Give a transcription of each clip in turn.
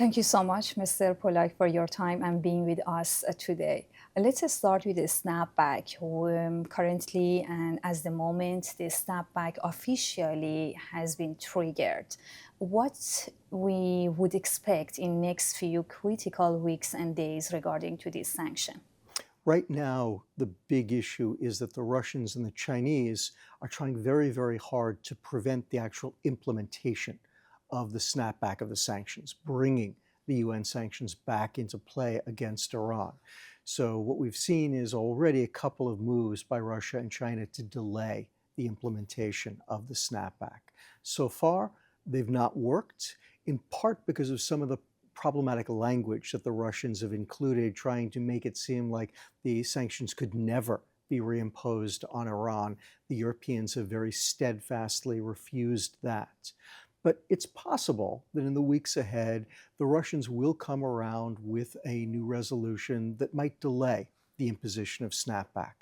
Thank you so much, Mr. Pollack, for your time and being with us today. Let's start with the snapback. Currently, and as the moment, the snapback officially has been triggered. What we would expect in next few critical weeks and days regarding to this sanction? Right now, the big issue is that the Russians and the Chinese are trying very, very hard to prevent the actual implementation of the snapback of the sanctions, bringing the UN sanctions back into play against Iran. So what we've seen is already a couple of moves by Russia and China to delay the implementation of the snapback. So far, they've not worked, in part because of some of the problematic language that the Russians have included, trying to make it seem like the sanctions could never be reimposed on Iran. The Europeans have very steadfastly refused that. But it's possible that in the weeks ahead, the Russians will come around with a new resolution that might delay the imposition of snapback.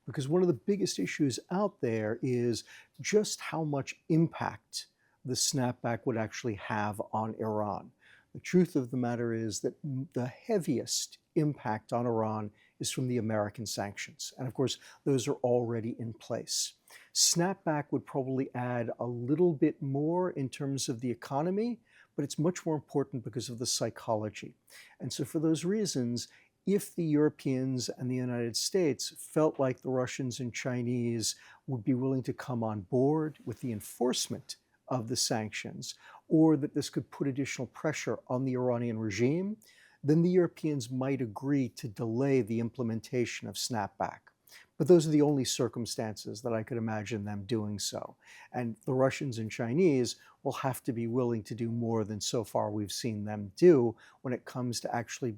Because one of the biggest issues out there is just how much impact the snapback would actually have on Iran. The truth of the matter is that the heaviest impact on Iran is from the American sanctions. And of course, those are already in place. Snapback would probably add a little bit more in terms of the economy, but it's much more important because of the psychology. And so for those reasons, if the Europeans and the United States felt like the Russians and Chinese would be willing to come on board with the enforcement of the sanctions, or that this could put additional pressure on the Iranian regime, then the Europeans might agree to delay the implementation of snapback. But those are the only circumstances that I could imagine them doing so. And the Russians and Chinese will have to be willing to do more than so far we've seen them do when it comes to actually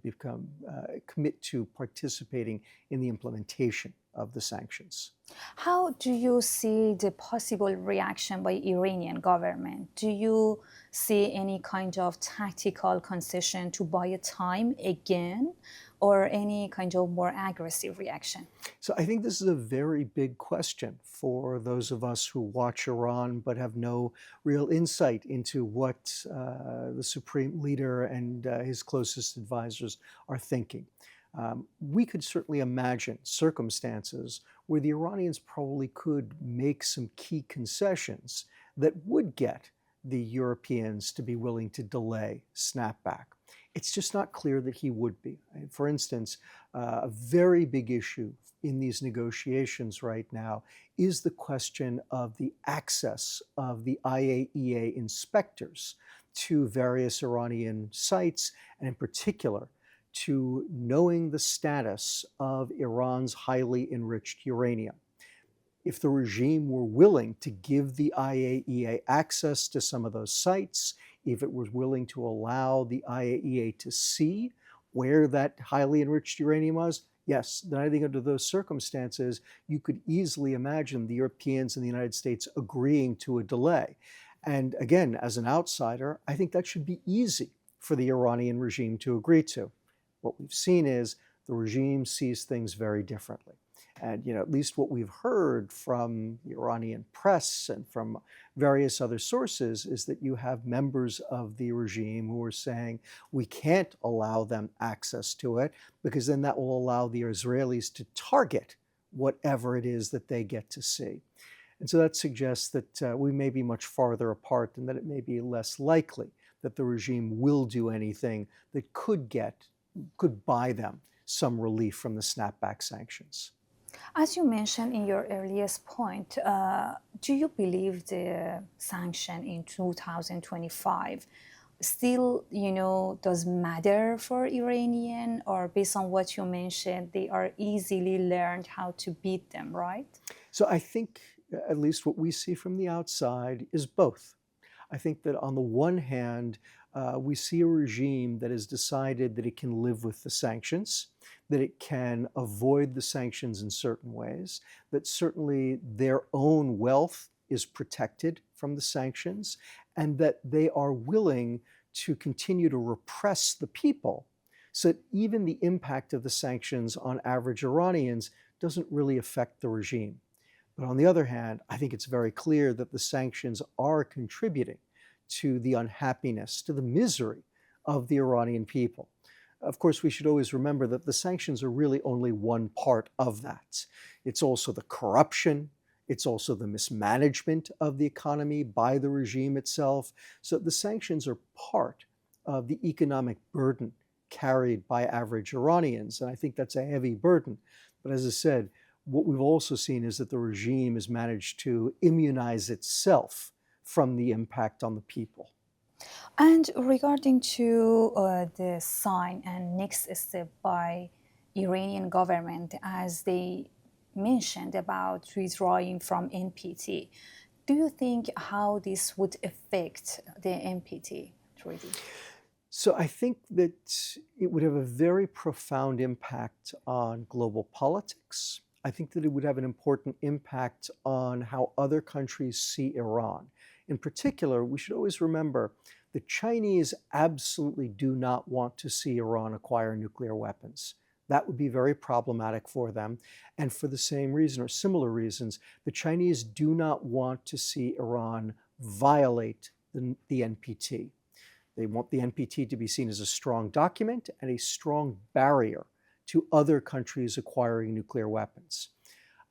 commit to participating in the implementation of the sanctions. How do you see the possible reaction by Iranian government? Do you see any kind of tactical concession to buy time again, or any kind of more aggressive reaction? So I think this is a very big question for those of us who watch Iran but have no real insight into what the supreme leader and his closest advisors are thinking. We could certainly imagine circumstances where the Iranians probably could make some key concessions that would get the Europeans to be willing to delay snapback. It's just not clear that he would be. For instance, a very big issue in these negotiations right now is the question of the access of the IAEA inspectors to various Iranian sites, and in particular, to knowing the status of Iran's highly enriched uranium. If the regime were willing to give the IAEA access to some of those sites, if it was willing to allow the IAEA to see where that highly enriched uranium was, yes, then I think under those circumstances, you could easily imagine the Europeans and the United States agreeing to a delay. And again, as an outsider, I think that should be easy for the Iranian regime to agree to. What we've seen is the regime sees things very differently. And at least what we've heard from the Iranian press and from various other sources is that you have members of the regime who are saying we can't allow them access to it because then that will allow the Israelis to target whatever it is that they get to see. And so that suggests that we may be much farther apart and that it may be less likely that the regime will do anything that could buy them some relief from the snapback sanctions. As you mentioned in your earliest point, do you believe the sanction in 2025 still, does matter for Iranian, or based on what you mentioned, they are easily learned how to beat them, right? So I think at least what we see from the outside is both. I think that on the one hand, we see a regime that has decided that it can live with the sanctions, that it can avoid the sanctions in certain ways, that certainly their own wealth is protected from the sanctions, and that they are willing to continue to repress the people so that even the impact of the sanctions on average Iranians doesn't really affect the regime. But on the other hand, I think it's very clear that the sanctions are contributing to the unhappiness, to the misery of the Iranian people. Of course, we should always remember that the sanctions are really only one part of that. It's also the corruption, it's also the mismanagement of the economy by the regime itself. So the sanctions are part of the economic burden carried by average Iranians. And I think that's a heavy burden. But as I said, what we've also seen is that the regime has managed to immunize itself from the impact on the people. And regarding to the sign and next step by Iranian government, as they mentioned about withdrawing from NPT, do you think how this would affect the NPT treaty? So I think that it would have a very profound impact on global politics. I think that it would have an important impact on how other countries see Iran. In particular, we should always remember the Chinese absolutely do not want to see Iran acquire nuclear weapons. That would be very problematic for them. And for the same reason or similar reasons, the Chinese do not want to see Iran violate the NPT. They want the NPT to be seen as a strong document and a strong barrier to other countries acquiring nuclear weapons.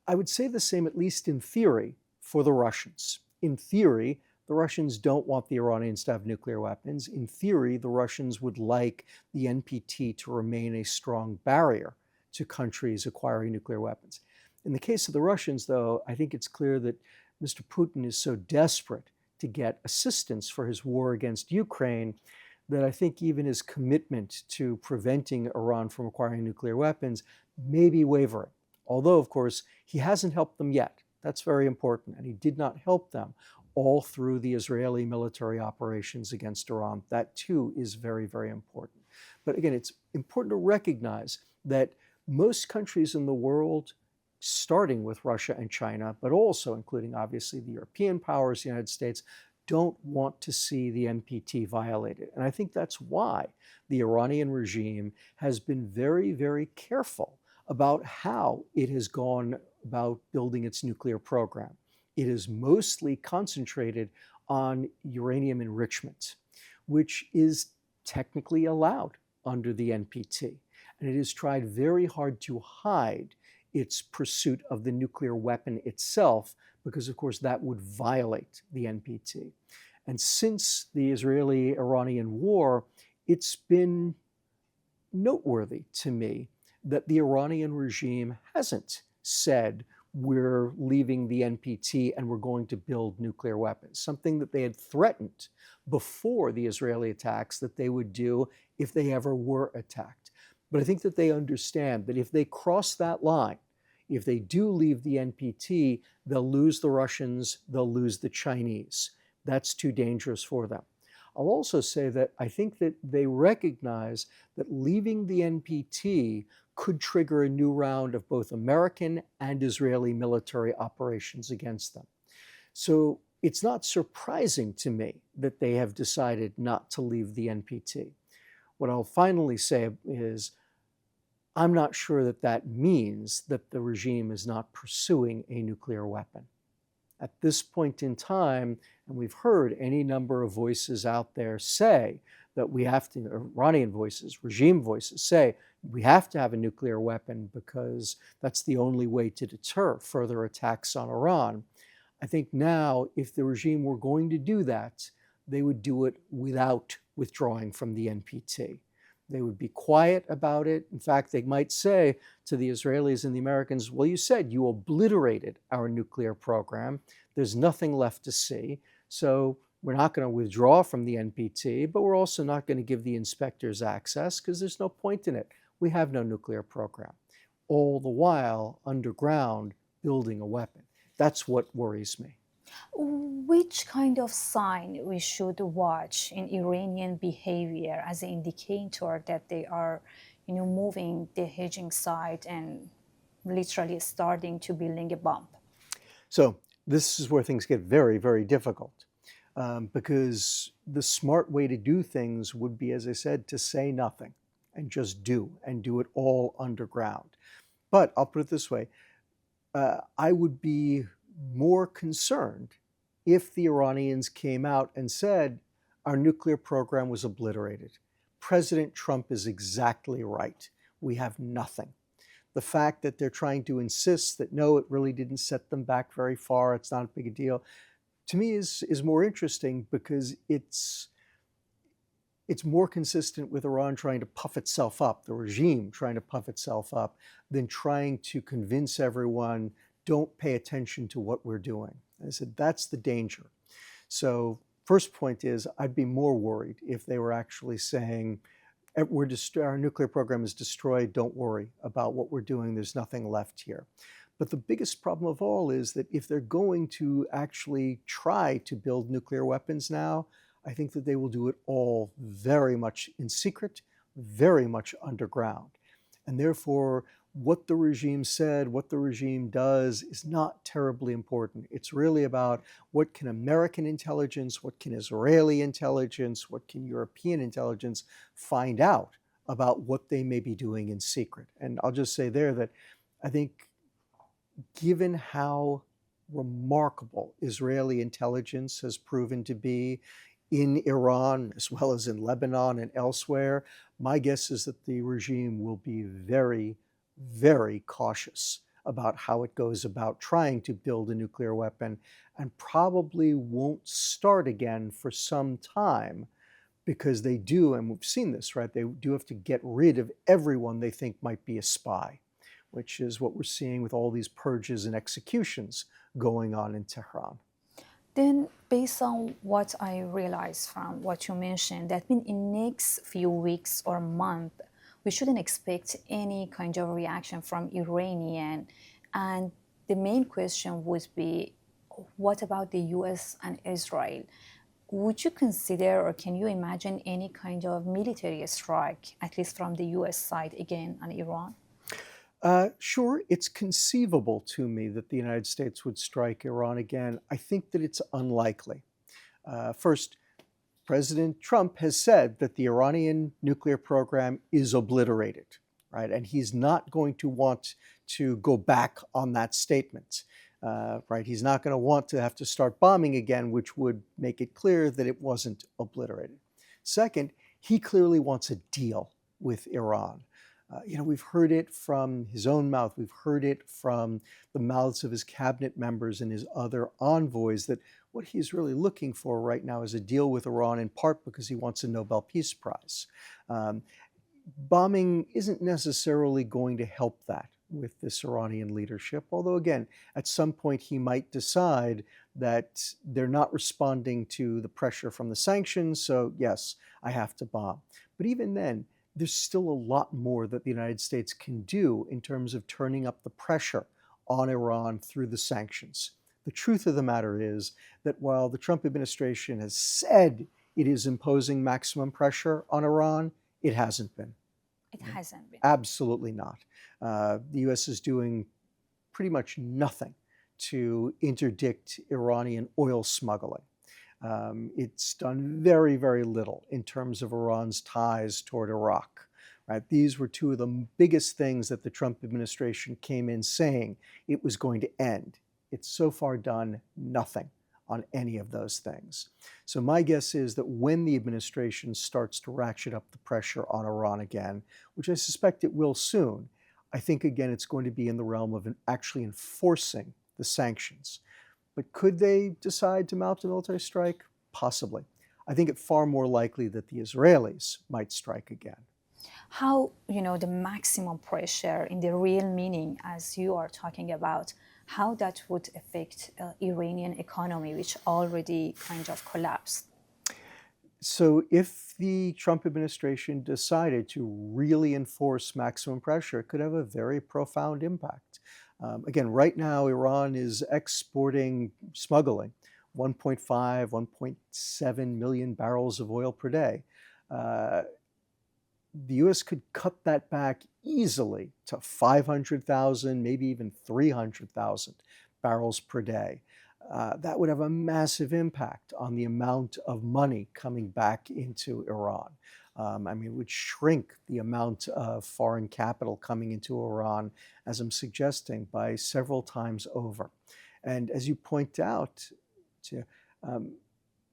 I would say the same, at least in theory, for the Russians. In theory, the Russians don't want the Iranians to have nuclear weapons. In theory, the Russians would like the NPT to remain a strong barrier to countries acquiring nuclear weapons. In the case of the Russians, though, I think it's clear that Mr. Putin is so desperate to get assistance for his war against Ukraine that I think even his commitment to preventing Iran from acquiring nuclear weapons may be wavering. Although, of course, he hasn't helped them yet. That's very important. And he did not help them all through the Israeli military operations against Iran. That too is very, very important. But again, it's important to recognize that most countries in the world, starting with Russia and China, but also including obviously the European powers, the United States, don't want to see the NPT violated. And I think that's why the Iranian regime has been very, very careful about how it has gone about building its nuclear program. It is mostly concentrated on uranium enrichment, which is technically allowed under the NPT. And it has tried very hard to hide its pursuit of the nuclear weapon itself, because of course that would violate the NPT. And since the Israeli-Iranian war, it's been noteworthy to me that the Iranian regime hasn't said, we're leaving the NPT and we're going to build nuclear weapons, something that they had threatened before the Israeli attacks that they would do if they ever were attacked. But I think that they understand that if they cross that line, if they do leave the NPT, they'll lose the Russians, they'll lose the Chinese. That's too dangerous for them. I'll also say that I think that they recognize that leaving the NPT could trigger a new round of both American and Israeli military operations against them. So it's not surprising to me that they have decided not to leave the NPT. What I'll finally say is, I'm not sure that that means that the regime is not pursuing a nuclear weapon. At this point in time, and we've heard any number of voices out there say that we have to, Iranian voices, regime voices say, we have to have a nuclear weapon because that's the only way to deter further attacks on Iran. I think now, if the regime were going to do that, they would do it without withdrawing from the NPT. They would be quiet about it. In fact, they might say to the Israelis and the Americans, well, you said you obliterated our nuclear program. There's nothing left to see. So we're not going to withdraw from the NPT, but we're also not going to give the inspectors access because there's no point in it. We have no nuclear program. All the while, underground, building a weapon. That's what worries me. Which kind of sign we should watch in Iranian behavior as an indicator that they are, moving the hedging side and literally starting to building a bomb? So this is where things get very, very difficult because the smart way to do things would be, as I said, to say nothing and just do it all underground. But I'll put it this way, I would be more concerned if the Iranians came out and said our nuclear program was obliterated. President Trump is exactly right. We have nothing. The fact that they're trying to insist that no, it really didn't set them back very far, it's not a big a deal, to me is more interesting because it's more consistent with Iran trying to puff itself up, the regime trying to puff itself up, than trying to convince everyone, don't pay attention to what we're doing. I said, that's the danger. So first point is, I'd be more worried if they were actually saying, our nuclear program is destroyed, don't worry about what we're doing, there's nothing left here. But the biggest problem of all is that if they're going to actually try to build nuclear weapons now, I think that they will do it all very much in secret, very much underground. And therefore, what the regime said, what the regime does is not terribly important. It's really about what can American intelligence, what can Israeli intelligence, what can European intelligence find out about what they may be doing in secret. And I'll just say there that I think given how remarkable Israeli intelligence has proven to be in Iran, as well as in Lebanon and elsewhere, my guess is that the regime will be very, very cautious about how it goes about trying to build a nuclear weapon, and probably won't start again for some time, because they do, and we've seen this, right? They do have to get rid of everyone they think might be a spy, which is what we're seeing with all these purges and executions going on in Tehran. Then, based on what I realized from what you mentioned, that means in next few weeks or month, we shouldn't expect any kind of reaction from Iranian. And the main question would be, what about the U.S. and Israel? Would you consider, or can you imagine any kind of military strike, at least from the U.S. side again on Iran? Sure, it's conceivable to me that the United States would strike Iran again. I think that it's unlikely. First, President Trump has said that the Iranian nuclear program is obliterated, right? And he's not going to want to go back on that statement, right? He's not going to want to have to start bombing again, which would make it clear that it wasn't obliterated. Second, he clearly wants a deal with Iran. We've heard it from his own mouth. We've heard it from the mouths of his cabinet members and his other envoys that what he's really looking for right now is a deal with Iran, in part because he wants a Nobel Peace Prize. Bombing isn't necessarily going to help that with this Iranian leadership, although again, at some point he might decide that they're not responding to the pressure from the sanctions, so yes, I have to bomb. But even then, there's still a lot more that the United States can do in terms of turning up the pressure on Iran through the sanctions. The truth of the matter is that while the Trump administration has said it is imposing maximum pressure on Iran, it hasn't been. It hasn't been. Absolutely not. The U.S. is doing pretty much nothing to interdict Iranian oil smuggling. It's done very, very little in terms of Iran's ties toward Iraq. Right? These were two of the biggest things that the Trump administration came in saying it was going to end. It's so far done nothing on any of those things. So my guess is that when the administration starts to ratchet up the pressure on Iran again, which I suspect it will soon, I think again it's going to be in the realm of actually enforcing the sanctions. But could they decide to mount a military strike? Possibly. I think it's far more likely that the Israelis might strike again. How, the maximum pressure in the real meaning, as you are talking about, how that would affect Iranian economy, which already kind of collapsed? So if the Trump administration decided to really enforce maximum pressure, it could have a very profound impact. Again, right now, Iran is smuggling 1.5, 1.7 million barrels of oil per day. The U.S. could cut that back easily to 500,000, maybe even 300,000 barrels per day. That would have a massive impact on the amount of money coming back into Iran. It would shrink the amount of foreign capital coming into Iran, as I'm suggesting, by several times over. And as you point out,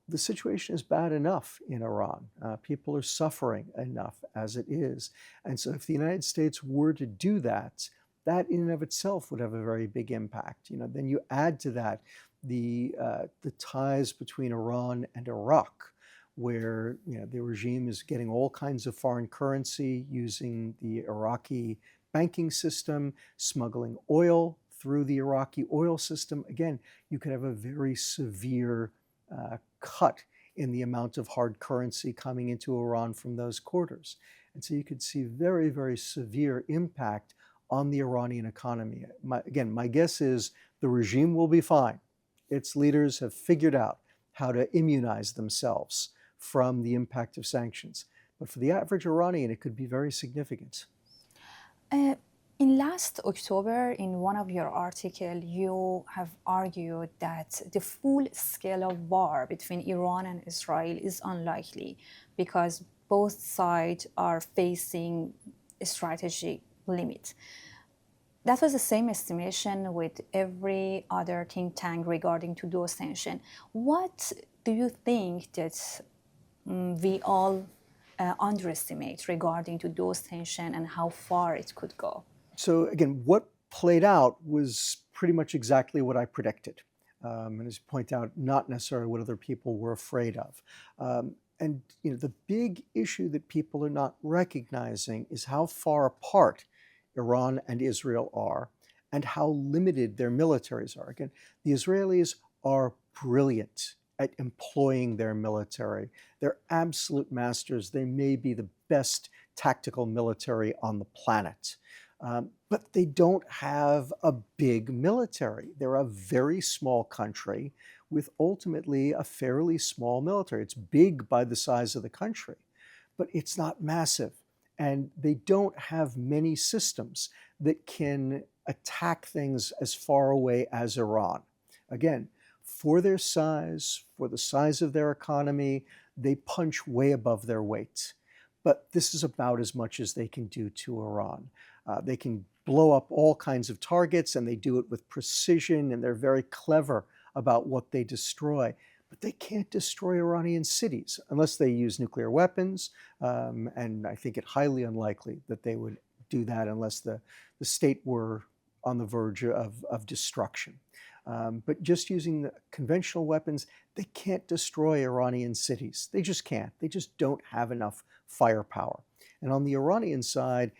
the the situation is bad enough in Iran. People are suffering enough as it is. And so if the United States were to do that, that in and of itself would have a very big impact. Then you add to that the ties between Iran and Iraq, where the regime is getting all kinds of foreign currency using the Iraqi banking system, smuggling oil through the Iraqi oil system. Again, you could have a very severe cut in the amount of hard currency coming into Iran from those quarters. And so you could see very, very severe impact on the Iranian economy. Again, my guess is the regime will be fine. Its leaders have figured out how to immunize themselves from the impact of sanctions. But for the average Iranian, it could be very significant. Uh, in last October, in one of your articles, you have argued that the full scale of war between Iran and Israel is unlikely because both sides are facing a strategic limit. That was the same estimation with every other think tank regarding to those tensions. What do you think that we all underestimate regarding to those tensions and how far it could go? So again, what played out was pretty much exactly what I predicted. And as you point out, not necessarily what other people were afraid of. And the big issue that people are not recognizing is how far apart Iran and Israel are and how limited their militaries are. Again, the Israelis are brilliant at employing their military. They're absolute masters. They may be the best tactical military on the planet. But they don't have a big military. They're a very small country with ultimately a fairly small military. It's big by the size of the country, but it's not massive. And they don't have many systems that can attack things as far away as Iran. Again, for their size, for the size of their economy, they punch way above their weight. But this is about as much as they can do to Iran. They can blow up all kinds of targets, and they do it with precision, and they're very clever about what they destroy. But they can't destroy Iranian cities unless they use nuclear weapons, and I think it highly unlikely that they would do that unless the state were on the verge of destruction. But just using the conventional weapons, they can't destroy Iranian cities. They just can't. They just don't have enough firepower. And on the Iranian side,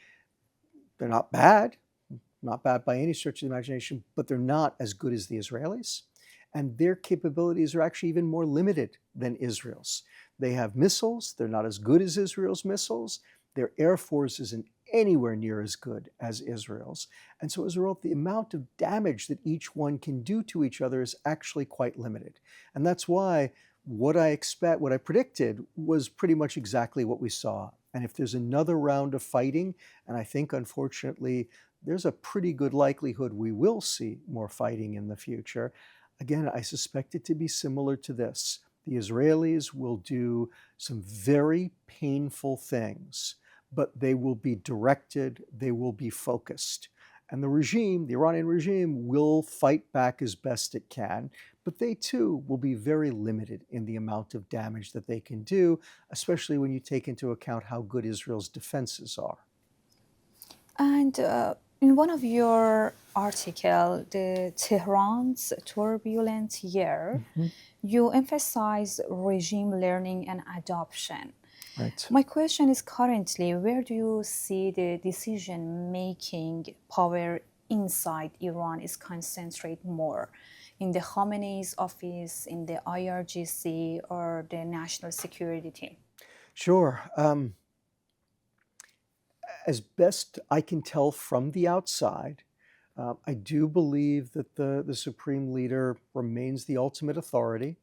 they're not bad by any stretch of the imagination, but they're not as good as the Israelis. And their capabilities are actually even more limited than Israel's. They have missiles. They're not as good as Israel's missiles. Their air force isn't anywhere near as good as Israel's. And so as a result, the amount of damage that each one can do to each other is actually quite limited. And that's why what I predicted was pretty much exactly what we saw. And if there's another round of fighting, and I think unfortunately there's a pretty good likelihood we will see more fighting in the future, again, I suspect it to be similar to this. The Israelis will do some very painful things, but they will be directed, they will be focused. And the regime, the Iranian regime, will fight back as best it can, but they too will be very limited in the amount of damage that they can do, especially when you take into account how good Israel's defenses are. And in one of your article, the Tehran's turbulent year, you emphasize regime learning and adoption. Right. My question is currently, where do you see the decision-making power inside Iran is concentrate more? In the Khamenei's office, in the IRGC, or the national security team? Sure. As best I can tell from the outside, I do believe that the supreme leader remains the ultimate authority.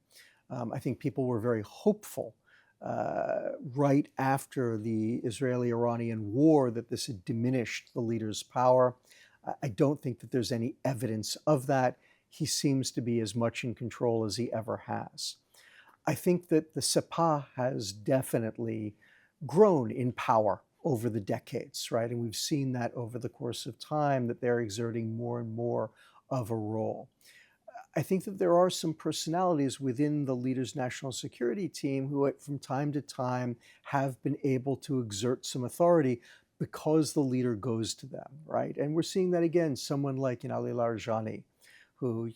I think people were very hopeful right after the Israeli-Iranian war that this had diminished the leader's power. I don't think that there's any evidence of that. He seems to be as much in control as he ever has. I think that the Sepah has definitely grown in power over the decades, right? And we've seen that over the course of time, that they're exerting more and more of a role. I think that there are some personalities within the leader's national security team who, from time to time, have been able to exert some authority because the leader goes to them, right? And we're seeing that again, someone like Ali Larijani, who,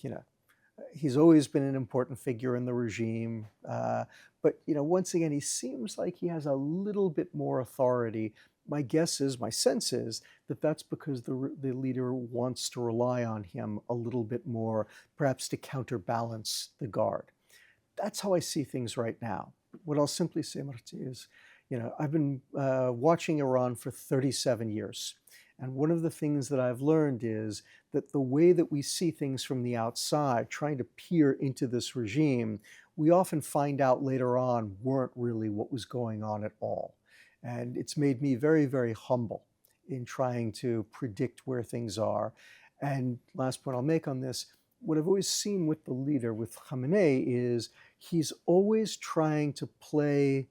he's always been an important figure in the regime. But once again, he seems like he has a little bit more authority. My guess is, my sense is, that that's because the leader wants to rely on him a little bit more, perhaps to counterbalance the guard. That's how I see things right now. What I'll simply say, Marti, is, I've been watching Iran for 37 years. And one of the things that I've learned is that the way that we see things from the outside, trying to peer into this regime, we often find out later on weren't really what was going on at all. And it's made me very, very humble in trying to predict where things are. And last point I'll make on this, what I've always seen with the leader, with Khamenei, is he's always trying to play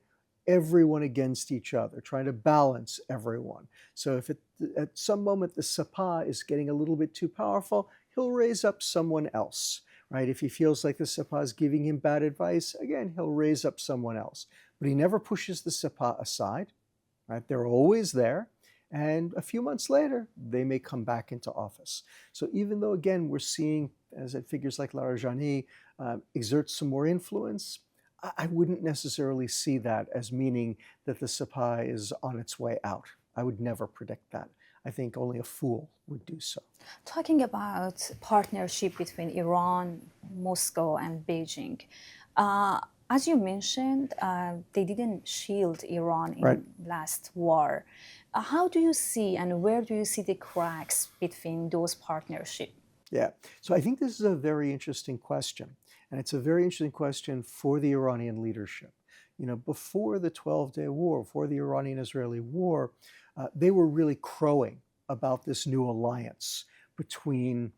everyone against each other, trying to balance everyone. So if at some moment the Sepah is getting a little bit too powerful, he'll raise up someone else, right? If he feels like the Sepah is giving him bad advice, again, he'll raise up someone else. But he never pushes the Sepah aside, right? They're always there. And a few months later, they may come back into office. So even though, again, we're seeing, as figures like Larijani exert some more influence, I wouldn't necessarily see that as meaning that the Sepah is on its way out. I would never predict that. I think only a fool would do so. Talking about partnership between Iran, Moscow, and Beijing, as you mentioned, they didn't shield Iran in Right. last war. How do you see and where do you see the cracks between those partnerships? Yeah, so I think this is a very interesting question. And it's a very interesting question for the Iranian leadership. Before the 12-day war, before the Iranian-Israeli war, they were really crowing about this new alliance between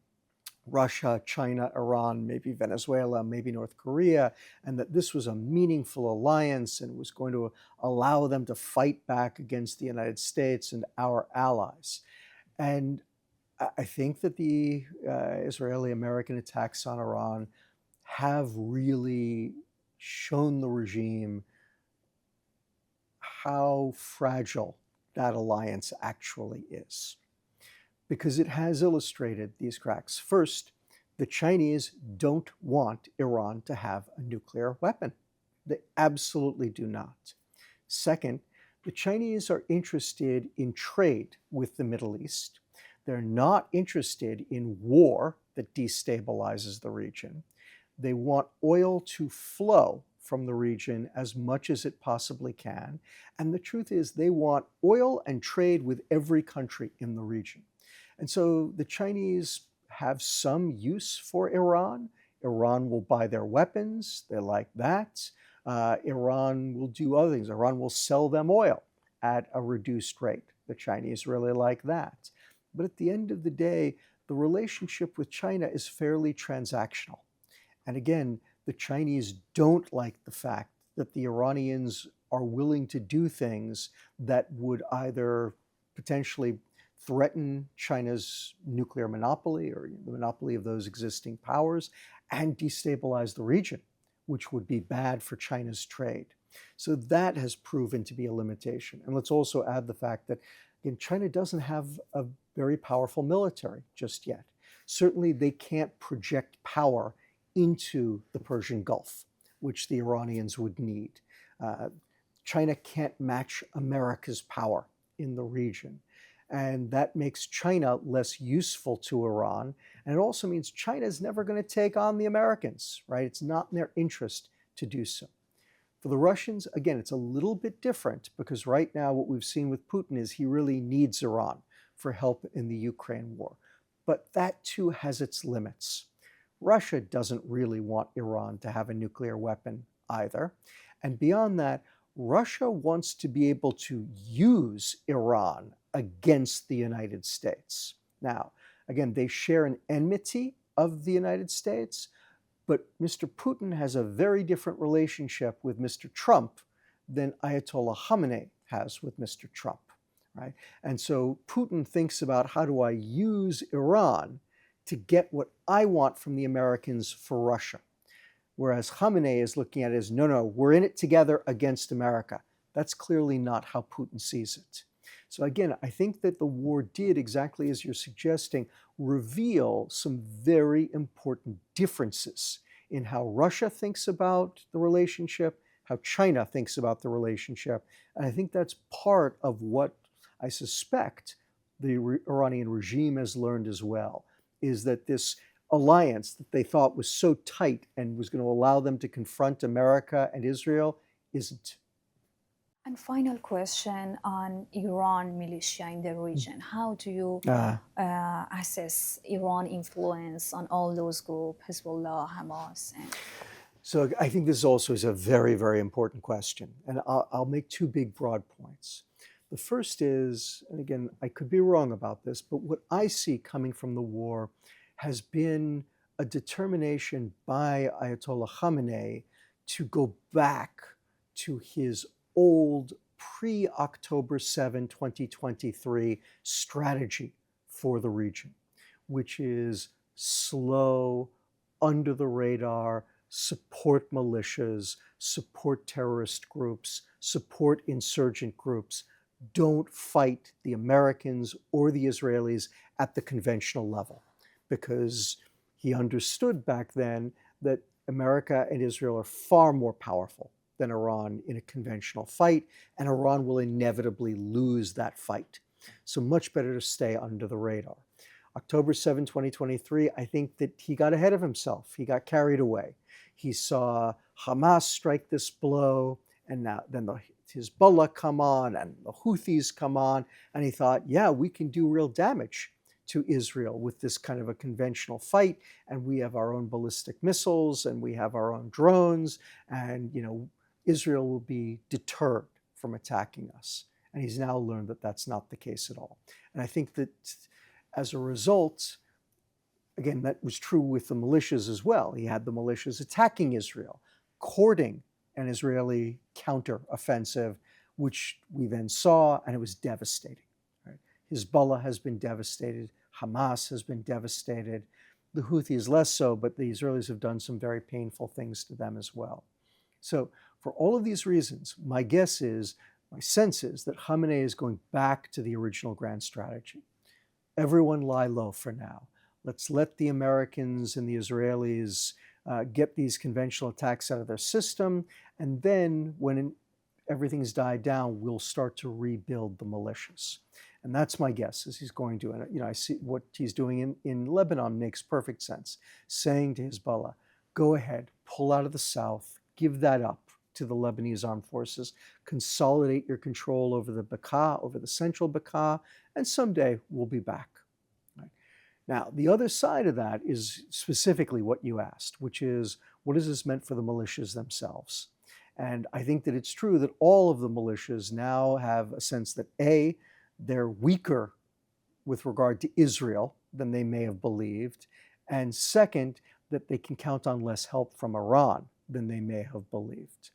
Russia, China, Iran, maybe Venezuela, maybe North Korea, and that this was a meaningful alliance and was going to allow them to fight back against the United States and our allies. And I think that the Israeli-American attacks on Iran have really shown the regime how fragile that alliance actually is, because it has illustrated these cracks. First, the Chinese don't want Iran to have a nuclear weapon. They absolutely do not. Second, the Chinese are interested in trade with the Middle East. They're not interested in war that destabilizes the region. They want oil to flow from the region as much as it possibly can. And the truth is, they want oil and trade with every country in the region. And so the Chinese have some use for Iran. Iran will buy their weapons. They like that. Iran will do other things. Iran will sell them oil at a reduced rate. The Chinese really like that. But at the end of the day, the relationship with China is fairly transactional. And again, the Chinese don't like the fact that the Iranians are willing to do things that would either potentially threaten China's nuclear monopoly or the monopoly of those existing powers and destabilize the region, which would be bad for China's trade. So that has proven to be a limitation. And let's also add the fact that, again, China doesn't have a very powerful military just yet. Certainly, they can't project power into the Persian Gulf, which the Iranians would need. China can't match America's power in the region. And that makes China less useful to Iran. And it also means China is never going to take on the Americans, right? It's not in their interest to do so. For the Russians, again, it's a little bit different because right now what we've seen with Putin is he really needs Iran for help in the Ukraine war. But that too has its limits. Russia doesn't really want Iran to have a nuclear weapon either. And beyond that, Russia wants to be able to use Iran against the United States. Now, again, they share an enmity of the United States, but Mr. Putin has a very different relationship with Mr. Trump than Ayatollah Khamenei has with Mr. Trump, right? And so Putin thinks about, how do I use Iran to get what I want from the Americans for Russia. Whereas Khamenei is looking at it as, no, no, we're in it together against America. That's clearly not how Putin sees it. So again, I think that the war did, exactly as you're suggesting, reveal some very important differences in how Russia thinks about the relationship, how China thinks about the relationship. And I think that's part of what I suspect the Iranian regime has learned as well, is that this alliance that they thought was so tight and was going to allow them to confront America and Israel isn't. And final question on Iran militia in the region. How do you Uh, assess Iran influence on all those groups, Hezbollah, Hamas? so I think this also is a very, very important question. And I'll make two big broad points. The first is, and again, I could be wrong about this, but what I see coming from the war has been a determination by Ayatollah Khamenei to go back to his old pre-October 7, 2023 strategy for the region, which is slow, under the radar, support militias, support terrorist groups, support insurgent groups. Don't fight the Americans or the Israelis at the conventional level, because he understood back then that America and Israel are far more powerful than Iran in a conventional fight, and Iran will inevitably lose that fight. So much better to stay under the radar. October 7, 2023, I think that he got ahead of himself. He got carried away. He saw Hamas strike this blow, and then the Hezbollah come on, and the Houthis come on, and he thought, yeah, we can do real damage to Israel with this kind of a conventional fight, and we have our own ballistic missiles, and we have our own drones, and Israel will be deterred from attacking us. And he's now learned that that's not the case at all. And I think that as a result, again, that was true with the militias as well. He had the militias attacking Israel, courting an Israeli counteroffensive, which we then saw, and it was devastating. Right? Hezbollah has been devastated. Hamas has been devastated. The Houthis less so, but the Israelis have done some very painful things to them as well. So for all of these reasons, my sense is that Khamenei is going back to the original grand strategy. Everyone lie low for now. Let's let the Americans and the Israelis get these conventional attacks out of their system, and then when everything's died down, we'll start to rebuild the militias. And that's my guess, is he's going to. And I see what he's doing in Lebanon makes perfect sense, saying to Hezbollah, go ahead, pull out of the south, give that up to the Lebanese armed forces, consolidate your control over the Bekaa, over the central Bekaa, and someday we'll be back. Right? Now, the other side of that is specifically what you asked, which is, what has this meant for the militias themselves? And I think that it's true that all of the militias now have a sense that A, they're weaker with regard to Israel than they may have believed, and second, that they can count on less help from Iran than they may have believed.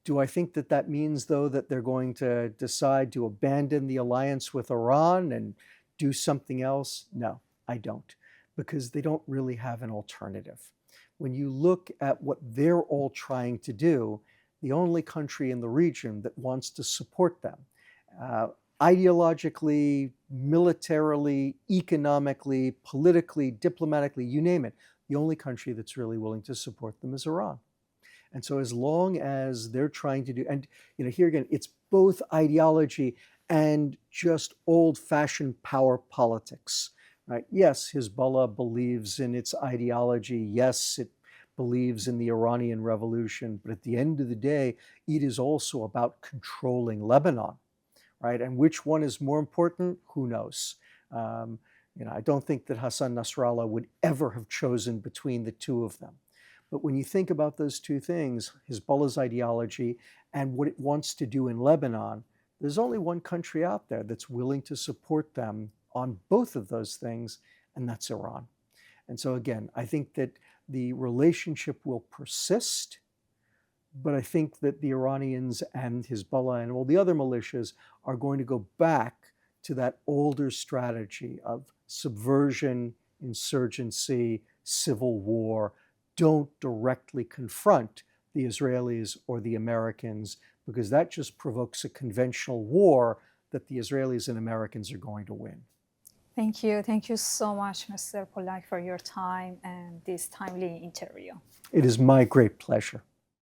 Do I think that that means, though, that they're going to decide to abandon the alliance with Iran and do something else? No, I don't, because they don't really have an alternative. When you look at what they're all trying to do, the only country in the region that wants to support them, ideologically, militarily, economically, politically, diplomatically, you name it, the only country that's really willing to support them is Iran. And so as long as they're trying to do, and here again, it's both ideology and just old-fashioned power politics. Right? Yes, Hezbollah believes in its ideology. Yes, it believes in the Iranian Revolution. But at the end of the day, it is also about controlling Lebanon. Right? And which one is more important? Who knows? I don't think that Hassan Nasrallah would ever have chosen between the two of them. But when you think about those two things, Hezbollah's ideology and what it wants to do in Lebanon, there's only one country out there that's willing to support them on both of those things, and that's Iran. And so again, I think that the relationship will persist, but I think that the Iranians and Hezbollah and all the other militias are going to go back to that older strategy of subversion, insurgency, civil war. Don't directly confront the Israelis or the Americans, because that just provokes a conventional war that the Israelis and Americans are going to win. Thank you. Thank you so much, Mr. Pollack, for your time and this timely interview. It is my great pleasure.